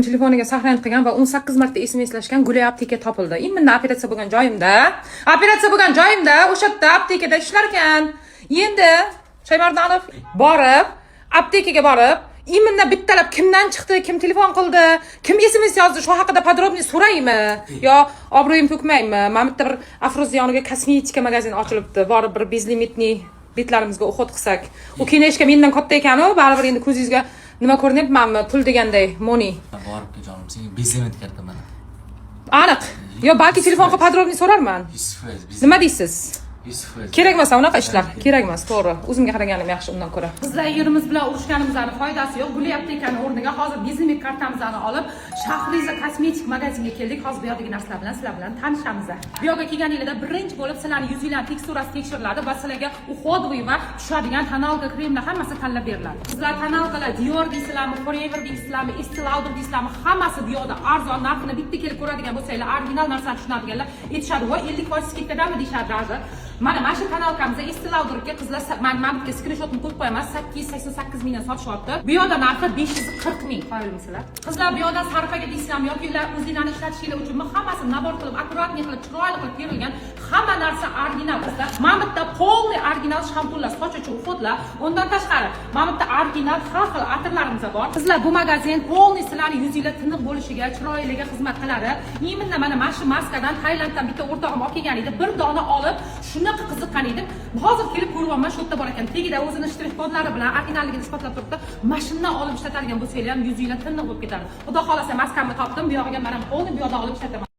telefoniga saqlanib qilgan va 18 marta SMSlashgan Gulay apteka topildi. Imminda operatsiya bo'lgan joyimda, o'sha yerda aptekada ishlar ekan. Endi Shaymardanov aptekaga borib, imminda bittalab kimdan chiqdi, kim telefon qildi, kim SMS yozdi, shu haqida podrobniy so'raymi? Yo obro'yim to'kmaymi? Mana bitta bir Afroz yoniga kosmetika magazin ochilibdi. Borib bir bezlimitni betlarimizga o'xot qilsak. U kiyinishga mendan katta ekan-u, baribir endi ko'zingizga nima ko'rinyapmanmi? Pul deganday, moni. Boribdi jonim, senga bezlimit kerak mana. Aniq. Yo balki telefonga podrobniy so'rarman. Nima deysiz? Kerak emas unaqa ishlar. Kerak emas, to'g'ri. O'zimga qaraganim yaxshi undan ko'ra. Bizlar yerimiz bilan urushganimizning foydasi yo'q. Gulay aptekani o'rniga hozir biznes kartamizni olib, Shahriza kosmetik magazinga keldik. Hozir bu yerdagi narsalar bilan sizlar bilan tanishamiz. Bu yerga kelganingizda birinchi bo'lib sizlarning yuzingizning teksturasi tekshiriladi va sizlarga uxodviy va tushadigan tonalka kremlar hammasi tanlab beriladi. Sizlar tonalkalar Dior deysizlarmi, Forever deysizlarmi, Estee Lauder deysizlarmi, hammasi bu yerda arzon narxini bitta kelib ko'radigan bo'lsanglar, original narsani tushunadiganlar aytishadi va 50% skidkadami deyishadi hozir. Mana shu kanalkamizda Estee Lauderga qizlar mana bunga screenshotni qo'yib qo'yamiz. 888 mingdan sotishyapti. Bu yerda narxi 540 ming. Qo'yilmisizlar. Qizlar bu yerdan sarfaga deysizlarmi yoki o'zinglarni ishlatishingiz uchun hammasi nabor qilib, akkuratniy qilib, chiroyli qilib berilgan. Hamma narsa original qizlar. Mana bitta polniy original shampunlar, soch uchun uxotlar. Undan tashqari, mana bitta original har xil atirlarimiz bor. Qizlar bu magazin polniy sizlarning yuzingizlar tiniq bo'lishiga, chiroyliga xizmat qiladi. Imminda mana shu maskadan Tailanddan bitta o'rtog'im olib kelgan edi. Bir dona olib, shunaqa qiziqqan edim. Hozir kelib ko'ryapman, shu yerda bor ekan. Tegida o'zining shtrix kodlari bilan originalligini isbotlab turibdi. Mashindan olib ishlatadigan bo'lsanglar ham yuzinglar tiniq bo'lib ketadi. Xudo xolasa maskamni topdim. Bu yog'iga mana polni bu yoqda olib ishlataman.